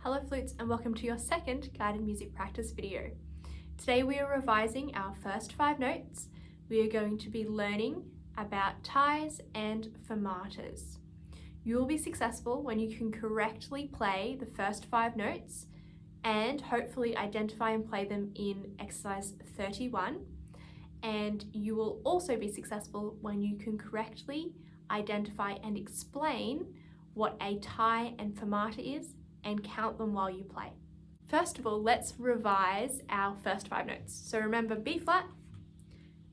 Hello Flutes and welcome to your second guided music practice video. Today we are revising our first 5 notes. We are going to be learning about ties and fermatas. You will be successful when you can correctly play the first 5 notes and hopefully identify and play them in exercise 31. And you will also be successful when you can correctly identify and explain what a tie and fermata is and count them while you play. First of all, let's revise our first 5 notes. So remember B flat,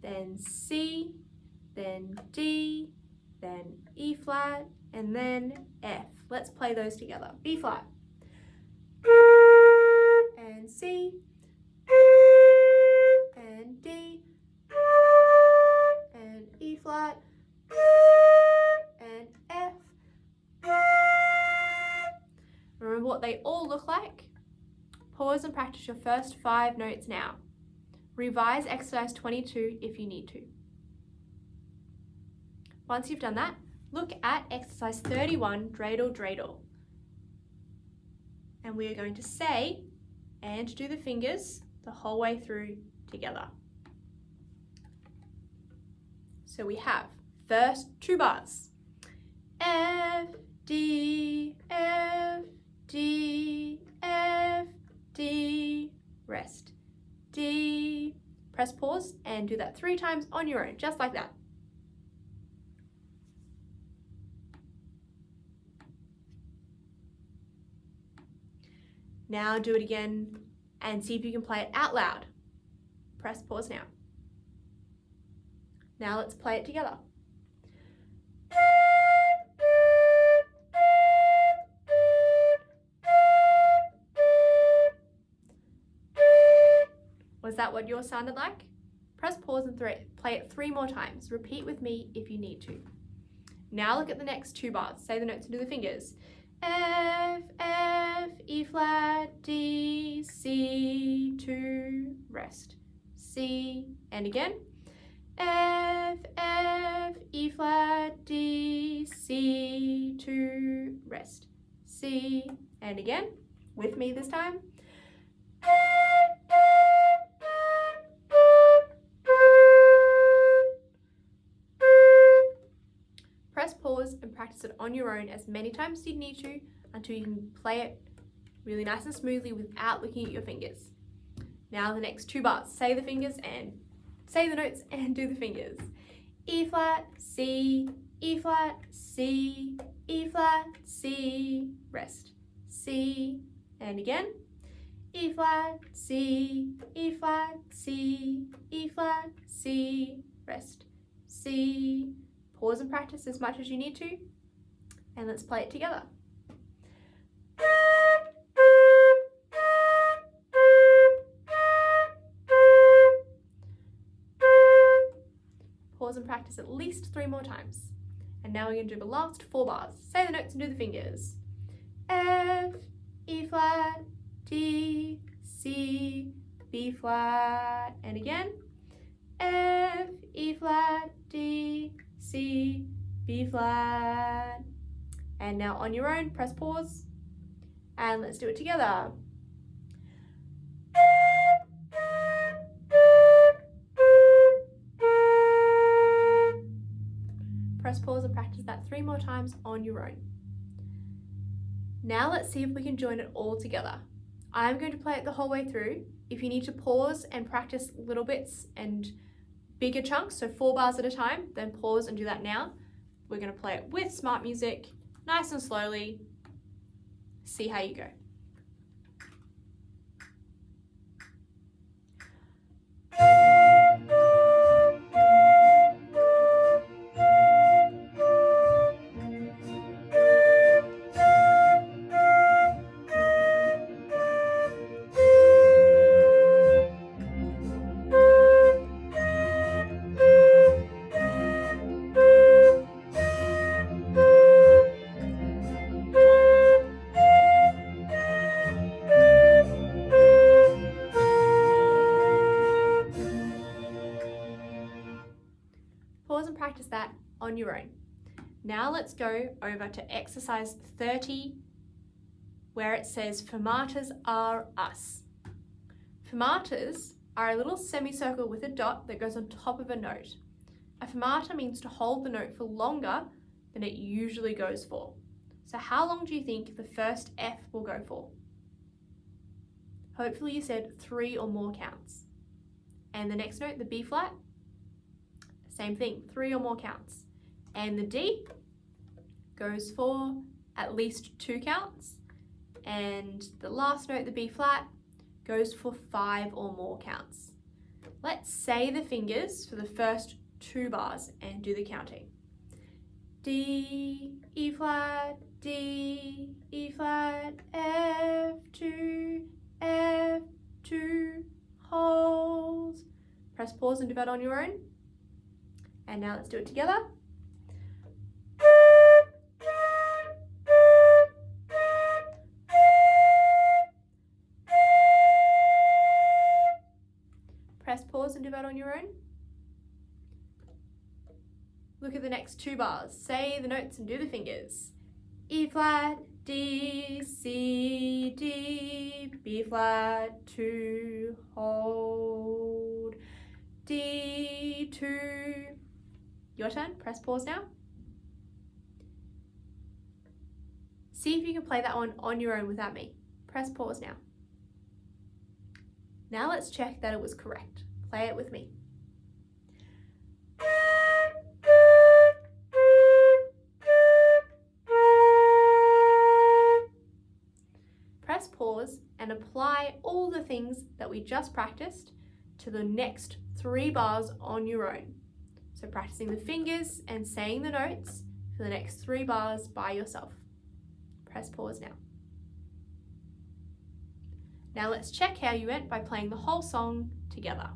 then C, then D, then E flat, and then F. Let's play those together. B flat, and C, and D, and E flat, and F. Remember what they all look like? Pause and practice your first 5 notes now. Revise exercise 22 if you need to. Once you've done that, look at exercise 31, dreidel, dreidel. And we are going to say and do the fingers the whole way through together. So we have first 2 bars. F, D, F, D, F, D, rest. D, press pause and do that 3 times on your own, just like that. Now do it again and see if you can play it out loud. Press pause now. Now let's play it together. Was that what yours sounded like? Press pause and play it 3 more times. Repeat with me if you need to. Now look at the next 2 bars. Say the notes and do the fingers. F, F, E flat, D, C, 2, rest. C, and again. F, F, E flat, D, C, 2, rest. C, and again. With me this time. Press pause and practice it on your own as many times as you need to until you can play it really nice and smoothly without looking at your fingers. Now the next 2 bars. Say the fingers and say the notes and do the fingers. E flat, C, E flat, C, E flat, C, rest. C, and again. E flat, C, E flat, C, E flat, C, rest. C, pause and practice as much as you need to, and let's play it together. Pause and practice at least 3 more times. And now we're going to do the last 4 bars. Say the notes and do the fingers. F, E flat, D, C, B flat, and again. F, E flat, D, C, B flat. And now on your own, press pause and let's do it together. Press pause and practice that 3 more times on your own. Now let's see if we can join it all together. I'm going to play it the whole way through. If you need to pause and practice little bits and bigger chunks, so 4 bars at a time, then pause and do that now. We're going to play it with smart music, nice and slowly. See how you go. Pause and practice that on your own. Now let's go over to exercise 31. where it says fermatas are us. Fermatas are a little semicircle with a dot that goes on top of a note. A fermata means to hold the note for longer than it usually goes for. So how long do you think the first F will go for? Hopefully you said 3 or more counts. And the next note, the B flat, same thing, 3 or more counts. And the D goes for at least 2 counts. And the last note, the B flat, goes for 5 or more counts. Let's say the fingers for the first 2 bars and do the counting. D, E flat, D, E flat, F2, F2, hold. Press pause and do that on your own. And now let's do it together. Press pause and do that on your own. Look at the next 2 bars. Say the notes and do the fingers. E flat, D, C, D, B flat, 2, hold, D, 2. Your turn, press pause now. See if you can play that one on your own without me. Press pause now. Now let's check that it was correct. Play it with me. Press pause and apply all the things that we just practiced to the next 3 bars on your own. So practicing the fingers and saying the notes for the next 3 bars by yourself. Press pause now. Now let's check how you went by playing the whole song together.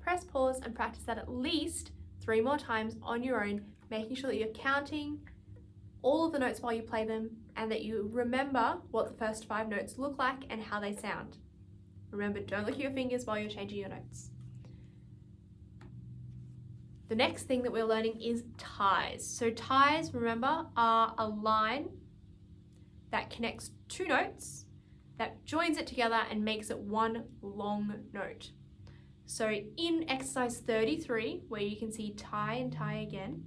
Press pause and practice that at least 3 more times on your own, making sure that you're counting all of the notes while you play them and that you remember what the first 5 notes look like and how they sound. Remember, don't look at your fingers while you're changing your notes. The next thing that we're learning is ties. So ties, remember, are a line that connects 2 notes, that joins it together and makes it one long note. So in exercise 33, where you can see tie and tie again,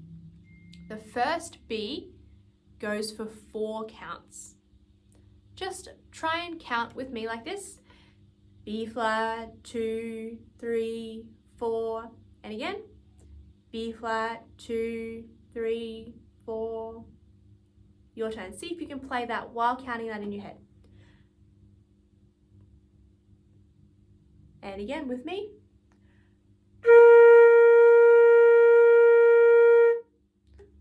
the first B goes for 4 counts. Just try and count with me like this. B flat, 2, 3, 4, and again. B flat, 2, 3, 4. Your turn. See if you can play that while counting that in your head. And again with me.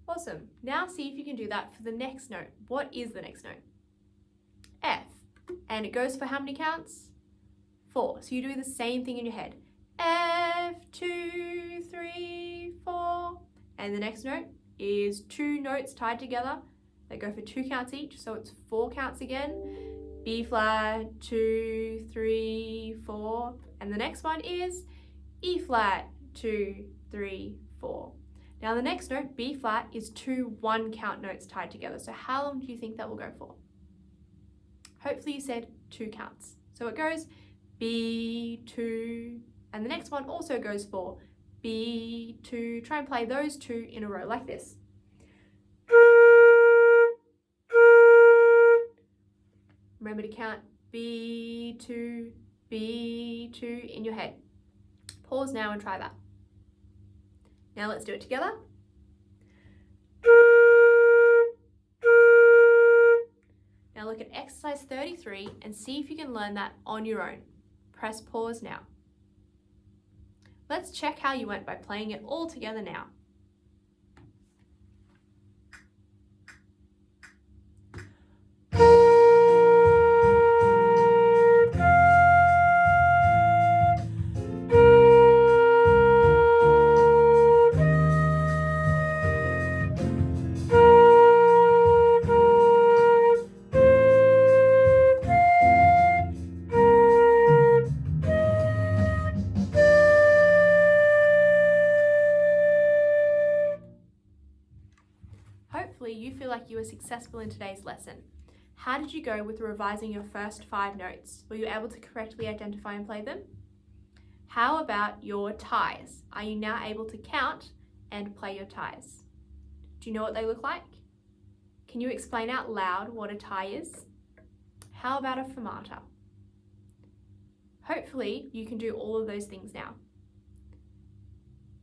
Awesome. Now see if you can do that for the next note. What is the next note? F. And it goes for how many counts? 4. So you do the same thing in your head. F, 2, 3, 4. And the next note is 2 notes tied together that go for 2 counts each. So it's 4 counts again. B flat, 2, 3, 4. And the next one is E flat, 2, 3, 4. Now the next note, B flat, is 2 1-count notes tied together. So how long do you think that will go for? Hopefully you said 2 counts. So it goes B, 2, and the next one also goes for B, 2. Try and play those 2 in a row like this. Remember to count B, 2, B, 2 in your head. Pause now and try that. Now let's do it together. Now look at exercise 33 and see if you can learn that on your own. Press pause now. Let's check how you went by playing it all together now. Hopefully you feel like you were successful in today's lesson. How did you go with revising your first 5 notes? Were you able to correctly identify and play them? How about your ties? Are you now able to count and play your ties? Do you know what they look like? Can you explain out loud what a tie is? How about a fermata? Hopefully you can do all of those things now.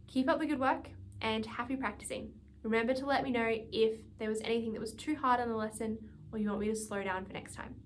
Keep up the good work and happy practicing. Remember to let me know if there was anything that was too hard on the lesson or you want me to slow down for next time.